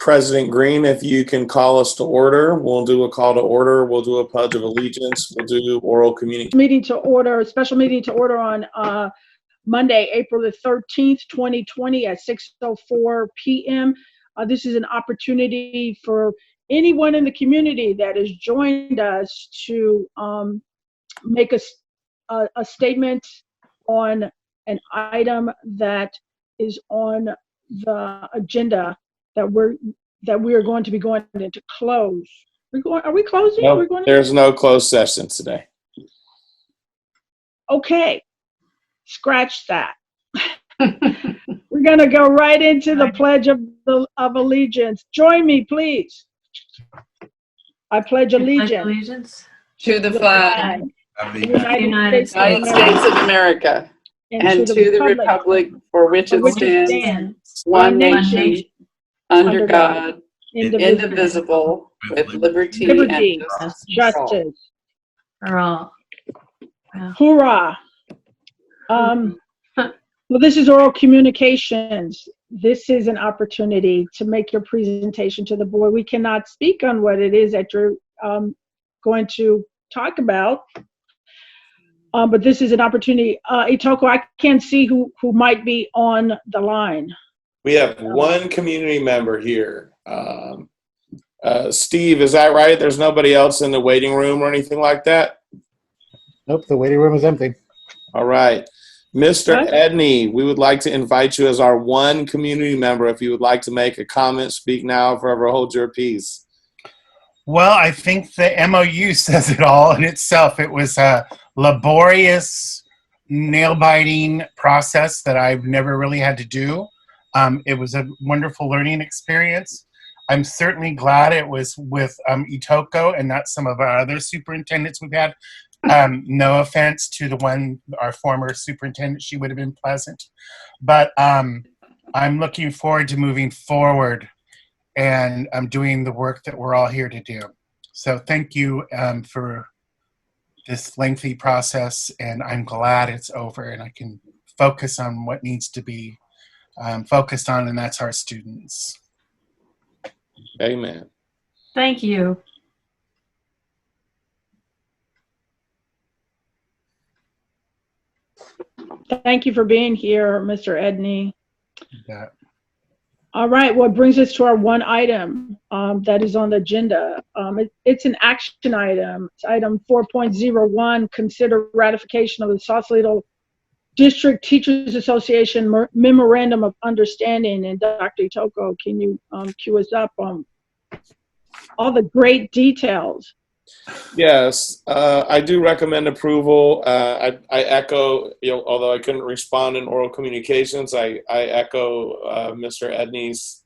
President Green, if you can call us to order, we'll do a call to order. We'll do a pledge of allegiance. We'll do oral communication. Special meeting to order on Monday, April the 13th, 2020 at 6:04 p.m. This is an opportunity for anyone in the community that has joined us to make a statement on an item that is on the agenda that we are going to be going into close. Are we closing? Nope, there's no closed session today. Okay, scratch that. We're going to go right into the Pledge of Allegiance. Join me, please. I pledge allegiance to the flag of the United States of America and to the republic for which it stands, one nation, under God, indivisible, with liberty and justice for all. Hoorah! Well, this is oral communications. This is an opportunity to make your presentation to the board. We cannot speak on what it is that you're going to talk about, but this is an opportunity. Itoko, I can't see who might be on the line. We have one community member here. Steve, is that right? There's nobody else in the waiting room or anything like that? Nope, the waiting room is empty. All right. Mr. Edney, we would like to invite you as our one community member. If you would like to make a comment, speak now, forever hold your peace. Well, I think the MOU says it all in itself. It was a laborious, nail-biting process that I've never really had to do. It was a wonderful learning experience. I'm certainly glad it was with Itoko and not some of our other superintendents we've had. No offense to our former superintendent, she would have been pleasant. But I'm looking forward to moving forward and doing the work that we're all here to do. So thank you for this lengthy process, and I'm glad it's over and I can focus on what needs to be focused on, and that's our students. Amen. Thank you. Thank you for being here, Mr. Edney. Yeah. All right, well, it brings us to our one item that is on the agenda. It's an action item. It's item 4.01, consider ratification of the Sausalito District Teachers Association Memorandum of Understanding. And Dr. Itoko, can you cue us up on all the great details? Yes, I do recommend approval. I echo, although I couldn't respond in oral communications, I echo Mr. Edney's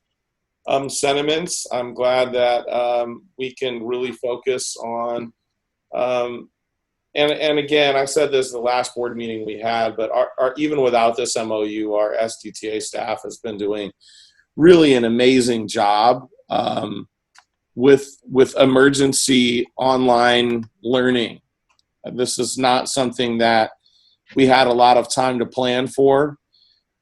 sentiments. I'm glad that we can really focus on, and again, I said this the last board meeting we had, but our even without this MOU, our SDTA staff has been doing really an amazing job. With emergency online learning. This is not something that we had a lot of time to plan for,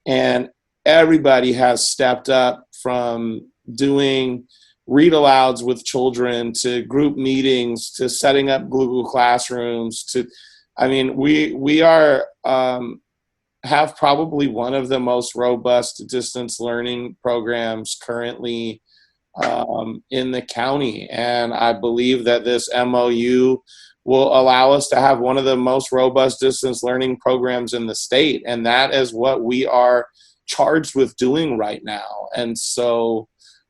and everybody has stepped up from doing read alouds with children to group meetings to setting up Google Classrooms to, I mean, we are have probably one of the most robust distance learning programs currently in the county, and I believe that this MOU will allow us to have one of the most robust distance learning programs in the state, and that is what we are charged with doing right now. And so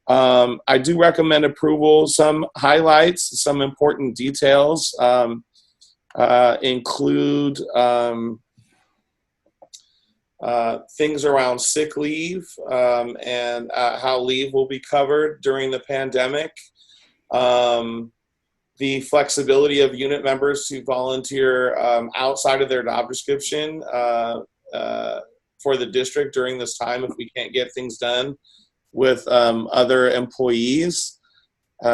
I do recommend approval. Some highlights, some important details include things around sick leave and how leave will be covered during the pandemic. The flexibility of unit members to volunteer outside of their job description for the district during this time if we can't get things done with other employees. We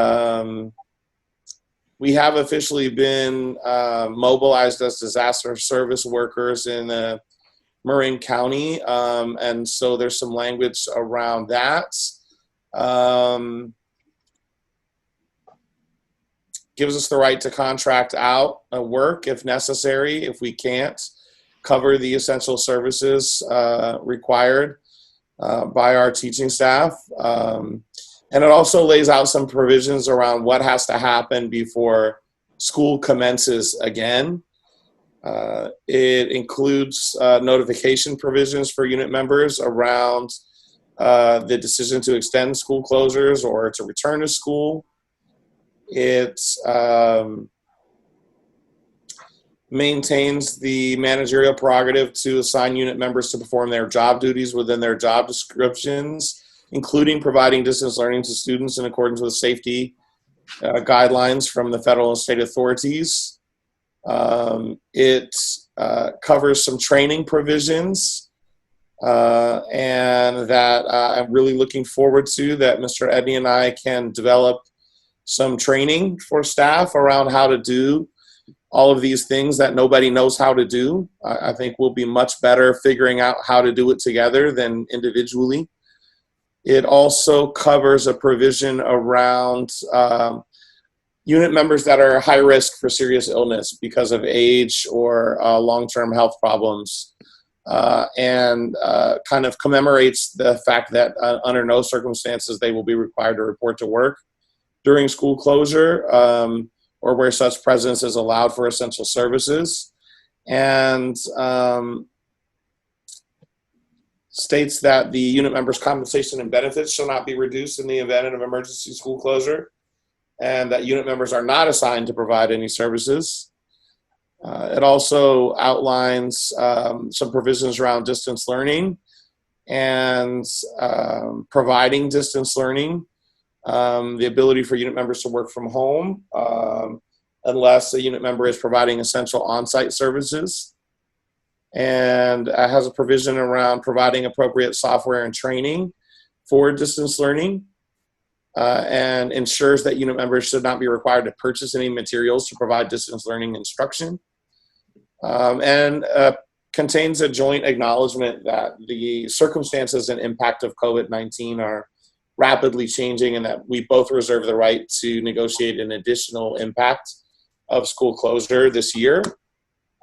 have officially been mobilized as disaster service workers in Marin County, and so there's some language around that. Gives us the right to contract out work if necessary, if we can't cover the essential services required by our teaching staff. And it also lays out some provisions around what has to happen before school commences again. It includes notification provisions for unit members around the decision to extend school closures or to return to school. It maintains the managerial prerogative to assign unit members to perform their job duties within their job descriptions, including providing distance learning to students in accordance with safety guidelines from the federal and state authorities. It covers some training provisions and that I'm really looking forward to, that Mr. Edney and I can develop some training for staff around how to do all of these things that nobody knows how to do. I think we'll be much better figuring out how to do it together than individually. It also covers a provision around unit members that are high risk for serious illness because of age or long-term health problems, and kind of commemorates the fact that under no circumstances they will be required to report to work during school closure, or where such presence is allowed for essential services, and states that the unit members' compensation and benefits shall not be reduced in the event of emergency school closure, and that unit members are not assigned to provide any services. It also outlines some provisions around distance learning and providing distance learning, the ability for unit members to work from home unless a unit member is providing essential on-site services, and has a provision around providing appropriate software and training for distance learning, and ensures that unit members should not be required to purchase any materials to provide distance learning instruction, and contains a joint acknowledgement that the circumstances and impact of COVID-19 are rapidly changing, and that we both reserve the right to negotiate an additional impact of school closure this year,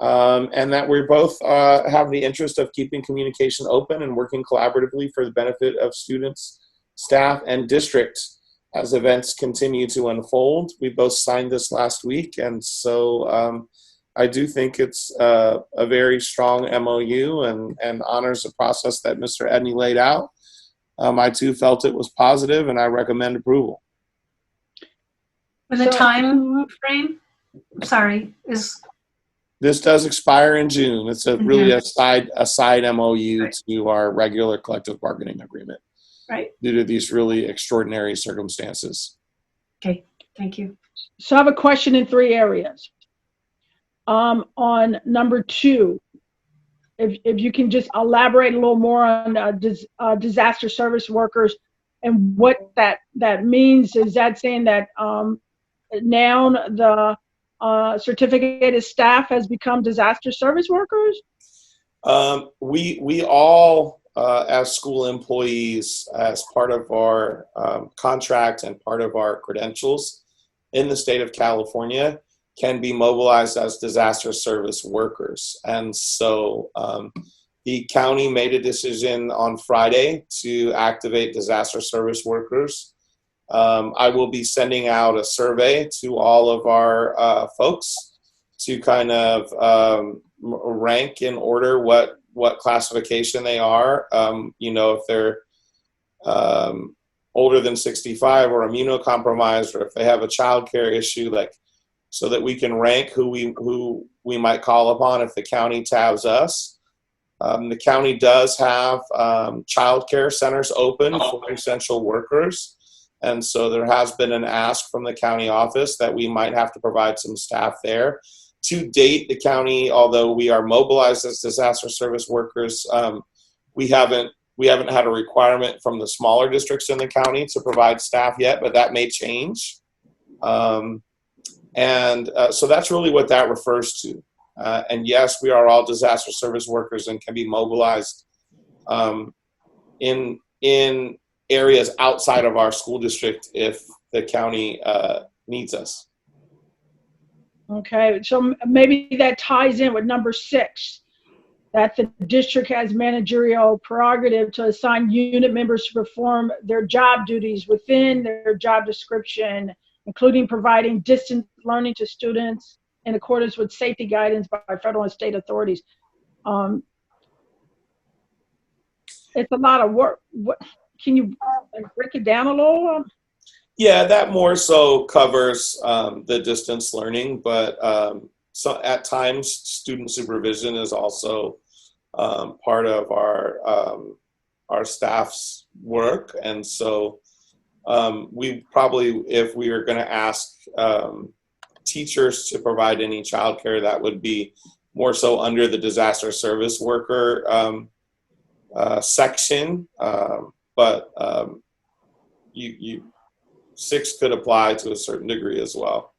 and that we both have the interest of keeping communication open and working collaboratively for the benefit of students, staff, and district as events continue to unfold. We both signed this last week, and so I do think it's a very strong MOU and honors the process that Mr. Edney laid out. I too felt it was positive, and I recommend approval. With a time frame, sorry, is this does expire in June. It's really a side MOU to our regular collective bargaining agreement, right, due to these really extraordinary circumstances. Okay, thank you. So I have a question in 3 areas. On number 2, if you can just elaborate a little more on disaster service workers and what that means. Is that saying that now the certificated staff has become disaster service workers? We all, as school employees, as part of our contract and part of our credentials in the state of California, can be mobilized as disaster service workers. And so the county made a decision on Friday to activate disaster service workers. I will be sending out a survey to all of our folks to kind of rank in order what classification they are. If they're older than 65 or immunocompromised, or if they have a childcare issue, so that we can rank who we might call upon if the county tabs us. The county does have childcare centers open for essential workers. And so there has been an ask from the county office that we might have to provide some staff there. To date, the county, although we are mobilized as disaster service workers, we haven't had a requirement from the smaller districts in the county to provide staff yet, but that may change. So that's really what that refers to. And yes, we are all disaster service workers and can be mobilized in areas outside of our school district if the county needs us. Okay, so maybe that ties in with number 6, that the district has managerial prerogative to assign unit members to perform their job duties within their job description, including providing distance learning to students in accordance with safety guidance by federal and state authorities. It's a lot of work. What, can you break it down a little? Yeah, that more so covers the distance learning, but so at times student supervision is also part of our staff's work, and so we probably, if we are going to ask teachers to provide any childcare, that would be more so under the disaster service worker section, but you 6 could apply to a certain degree as well.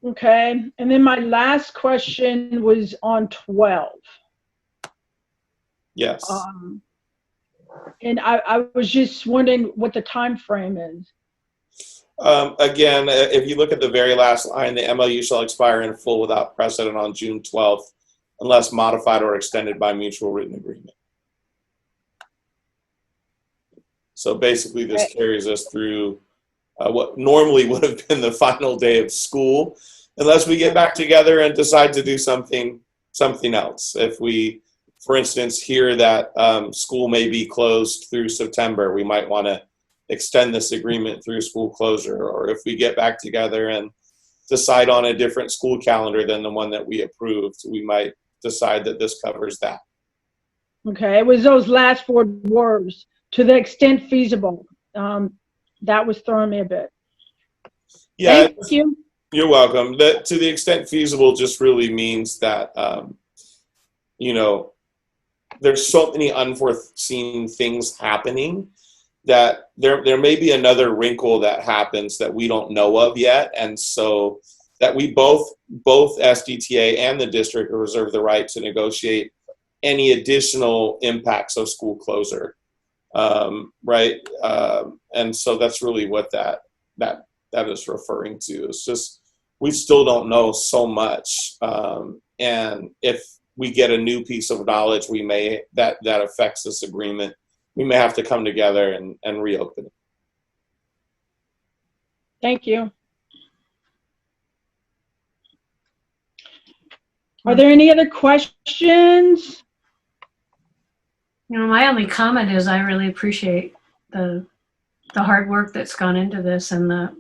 Okay, and then my last question was on 12. Yes. And I was just wondering what the time frame is. Again, if you look at the very last line, the MOU shall expire in full without precedent on June 12th, unless modified or extended by mutual written agreement. So basically, this carries us through what normally would have been the final day of school, unless we get back together and decide to do something else. If we, for instance, hear that school may be closed through September, we might want to extend this agreement through school closure. Or if we get back together and decide on a different school calendar than the one that we approved, we might decide that this covers that. Okay, it was those last 4 words, to the extent feasible. That was throwing me a bit. Yeah, thank you. You're welcome. That, to the extent feasible, just really means that you know, there's so many unforeseen things happening that there may be another wrinkle that happens that we don't know of yet, and so that we both SDTA and the district reserve the right to negotiate any additional impacts of school closure, right? And so that's really what that is referring to. It's just we still don't know so much, and if we get a new piece of knowledge, we may that affects this agreement, we may have to come together and reopen it. Thank you. Are there any other questions? You know, my only comment is I really appreciate the hard work that's gone into this, and the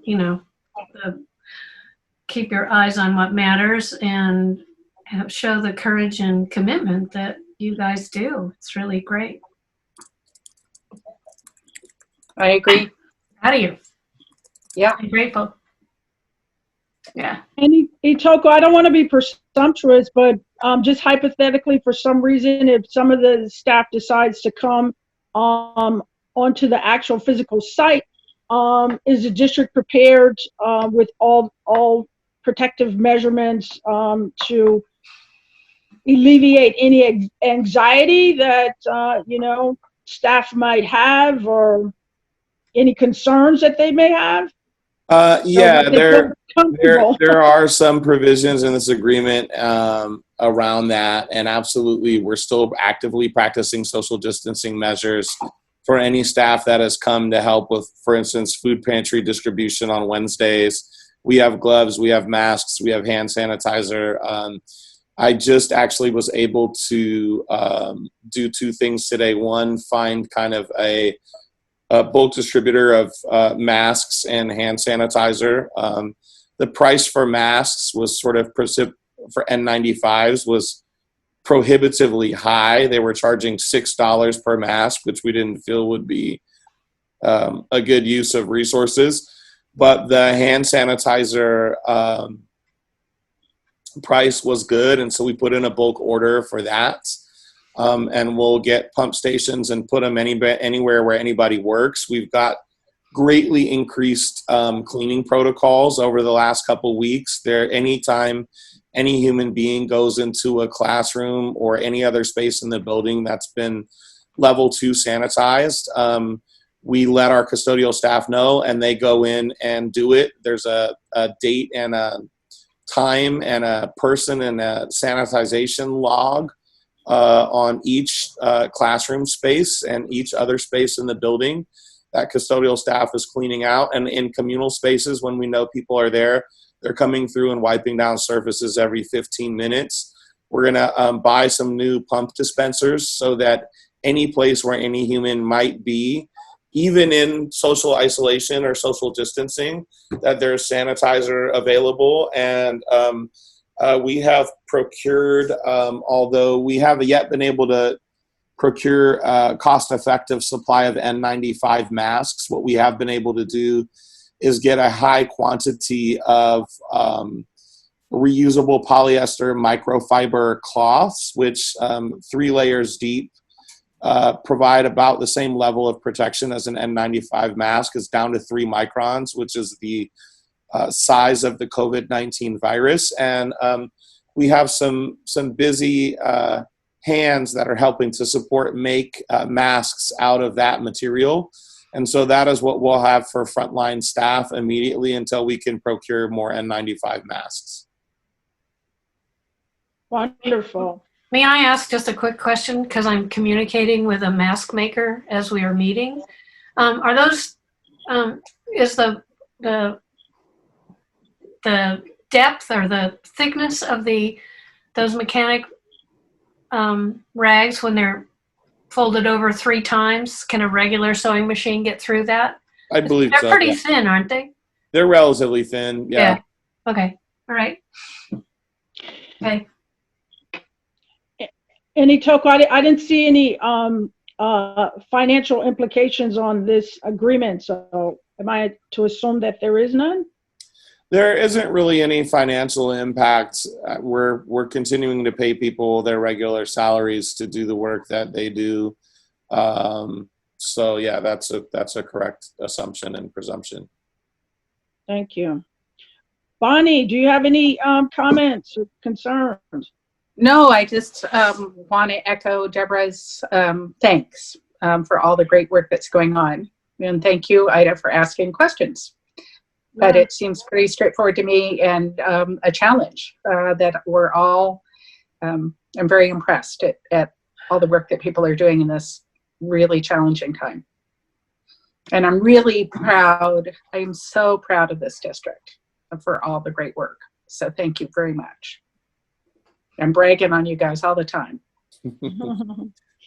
keep your eyes on what matters and show the courage and commitment that you guys do. It's really great. I agree. Proud of you. Yeah. I'm grateful. Yeah. And Itoko, I don't want to be presumptuous, but just hypothetically, for some reason, if some of the staff decides to come onto the actual physical site, is the district prepared with all protective measurements to alleviate any anxiety that staff might have, or any concerns that they may have? Yeah, there are some provisions in this agreement around that, and absolutely, we're still actively practicing social distancing measures for any staff that has come to help with, for instance, food pantry distribution on Wednesdays. We have gloves, we have masks, we have hand sanitizer. I just actually was able to do 2 things today. One, find kind of a bulk distributor of masks and hand sanitizer. The price for masks was sort of for N95s was prohibitively high. They were charging $6 per mask, which we didn't feel would be a good use of resources. But the hand sanitizer price was good, and so we put in a bulk order for that. And we'll get pump stations and put them anywhere where anybody works. We've got greatly increased cleaning protocols over the last couple weeks. Anytime any human being goes into a classroom or any other space in the building that's been level 2 sanitized. We let our custodial staff know, and they go in and do it. There's a date and a time and a person and a sanitization log on each classroom space and each other space in the building that custodial staff is cleaning out. And in communal spaces, when we know people are there, they're coming through and wiping down surfaces every 15 minutes. We're going to buy some new pump dispensers so that any place where any human might be, even in social isolation or social distancing, that there's sanitizer available. And we have procured, although we haven't yet been able to procure a cost-effective supply of N95 masks, what we have been able to do is get a high quantity of reusable polyester microfiber cloths, which 3 layers deep, provide about the same level of protection as an N95 mask. It's down to 3 microns, which is the size of the COVID-19 virus. And we have some busy hands that are helping to support make masks out of that material. And so that is what we'll have for frontline staff immediately until we can procure more N95 masks. Wonderful. May I ask just a quick question, because I'm communicating with a mask maker as we are meeting. Are those, is the depth or the thickness of those mechanic rags, when they're folded over 3 times, can a regular sewing machine get through that? I believe They're so. pretty thin, aren't they? They're relatively thin, yeah. Okay, all right. Okay. Any Toko, I didn't see any financial implications on this agreement. So am I to assume that there is none? There isn't really any financial impact. We're continuing to pay people their regular salaries to do the work that they do. So yeah, that's a correct assumption and presumption. Thank you. Bonnie, do you have any comments or concerns? No, I just want to echo Deborah's thanks for all the great work that's going on. And thank you, Ida, for asking questions. But it seems pretty straightforward to me, and a challenge that we're all, I'm very impressed at all the work that people are doing in this really challenging time. And I'm really proud, I am so proud of this district for all the great work. So thank you very much. I'm bragging on you guys all the time.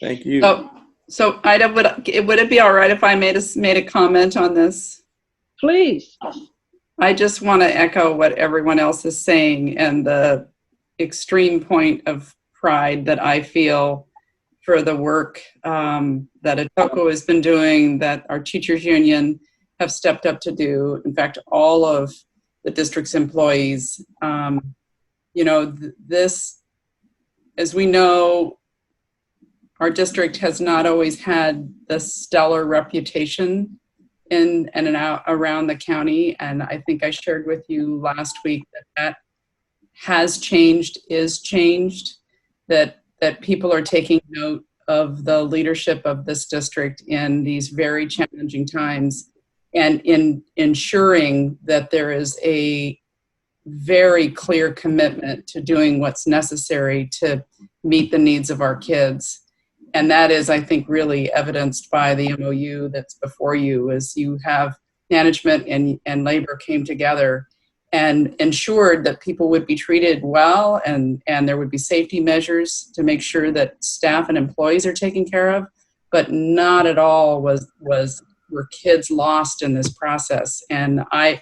Thank you. So Ida, would it be all right if I made a comment on this? Please. I just want to echo what everyone else is saying, and the extreme point of pride that I feel for the work that Atoko has been doing, that our teachers union have stepped up to do. In fact, all of the district's employees, this, as we know, our district has not always had the stellar reputation in and out around the county. And I think I shared with you last week that has changed, is changed, that people are taking note of the leadership of this district in these very challenging times, and in ensuring that there is a very clear commitment to doing what's necessary to meet the needs of our kids. And that is, I think, really evidenced by the MOU that's before you, as you have management and labor came together and ensured that people would be treated well, and there would be safety measures to make sure that staff and employees are taken care of, but not at all were kids lost in this process. And I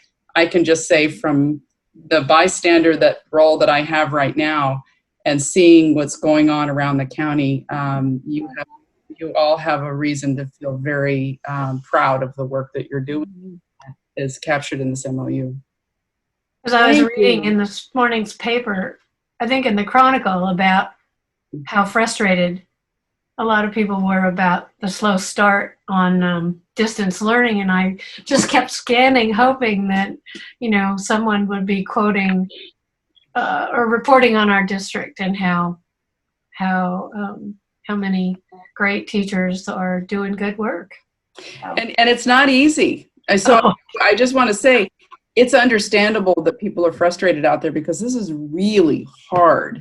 can just say, from the bystander role that I have right now, and seeing what's going on around the county, you all have a reason to feel very proud of the work that you're doing, is captured in this MOU. As I was reading in this morning's paper, I think in the Chronicle, about how frustrated a lot of people were about the slow start on distance learning, and I just kept scanning, hoping that someone would be quoting or reporting on our district and how how many great teachers are doing good work. And it's not easy. So I just want to say, it's understandable that people are frustrated out there because this is really hard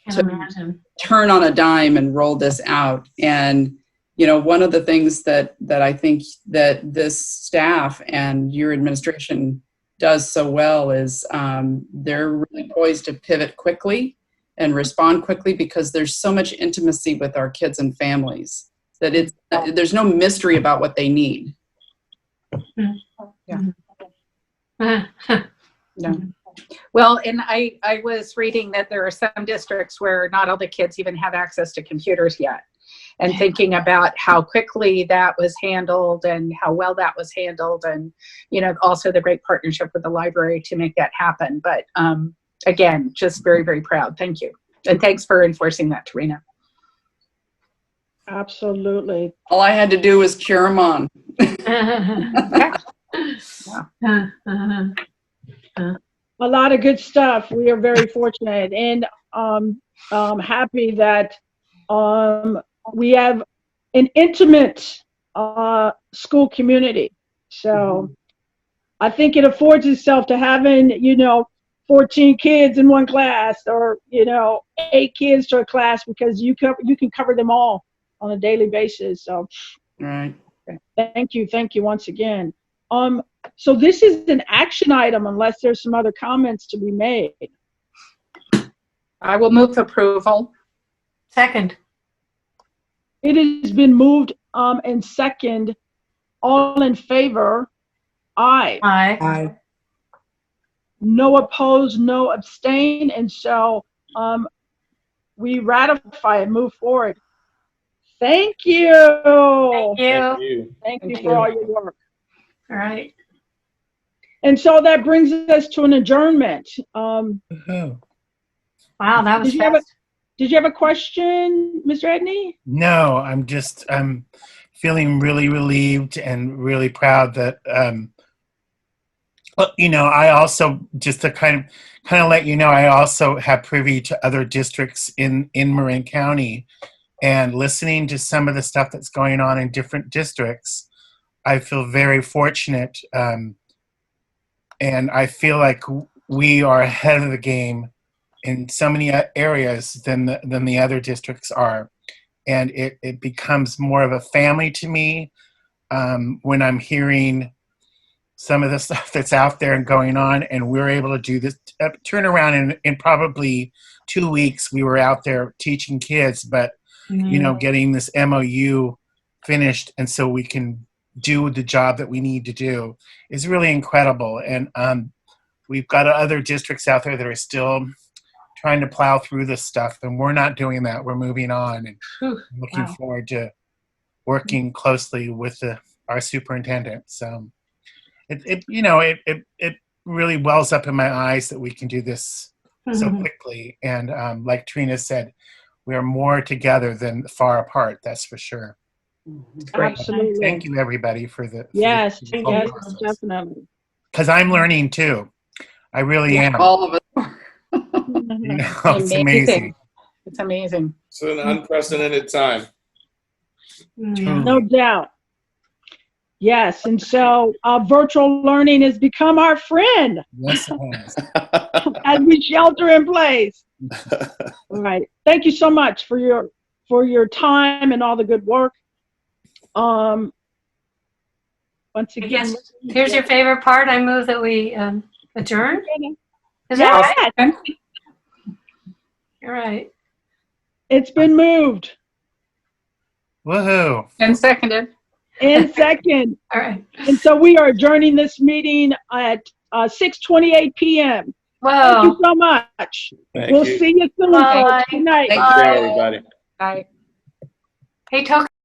to Imagine. turn on a dime and roll this out. And, you know, one of the things that I think that this staff and your administration does so well is they're really poised to pivot quickly and respond quickly because there's so much intimacy with our kids and families that there's no mystery about what they need. Yeah. Yeah. Well, and I was reading that there are some districts where not all the kids even have access to computers yet. And thinking about how quickly that was handled and how well that was handled, and, you know, also the great partnership with the library to make that happen. But again, just very, very proud. Thank you. And thanks for enforcing that, Tarina. Absolutely. All I had to do was cure them on. A lot of good stuff. We are very fortunate and happy that we have an intimate school community. So I think it affords itself to having, you know, 14 kids in one class, or, you know, 8 kids to a class, because you can cover them all on a daily basis. So Right. thank you once again. So this is an action item unless there's some other comments to be made. I will move approval. Second. It has been moved and second. All in favor? Aye. Aye. No opposed, no abstain, and so we ratify and move forward. Thank you. Thank you. Thank you for all your work. All right. And so that brings us to an adjournment. Wow, that was fast. Did you have a question, Mr. Edney? No, I'm feeling really relieved and really proud that, well, you know, I also, just to kind of let you know, I also have privy to other districts in Marin County, and listening to some of the stuff that's going on in different districts, I feel very fortunate, and I feel like we are ahead of the game in so many areas than the other districts are, and it becomes more of a family to me when I'm hearing some of the stuff that's out there and going on, and we're able to do this turnaround in probably 2 weeks. We were out there teaching kids, but you know, getting this MOU finished, and so we can do the job that we need to do is really incredible. And we've got other districts out there that are still trying to plow through this stuff, and we're not doing that. We're moving on, and looking forward to working closely with our superintendent. So it really wells up in my eyes that we can do this so quickly. And like Trina said, we are more together than far apart. That's for sure. Absolutely. Thank you, everybody, for the yes, definitely. Because I'm learning too. I really am. All of us. You know, it's amazing. It's amazing. It's an unprecedented time. No doubt. Yes, and so virtual learning has become our friend. Yes, it has. As we shelter in place. All right. Thank you so much for your time and all the good work. Once again, here's your favorite part. I move that we adjourn. Is that right? All right. It's been moved. Woohoo. And seconded. And second. All right. And so we are adjourning this meeting at 6:28 p.m. Whoa. Thank you so much. We'll see you soon. Bye. Good night. Thank you, everybody. Bye. Hey, Token.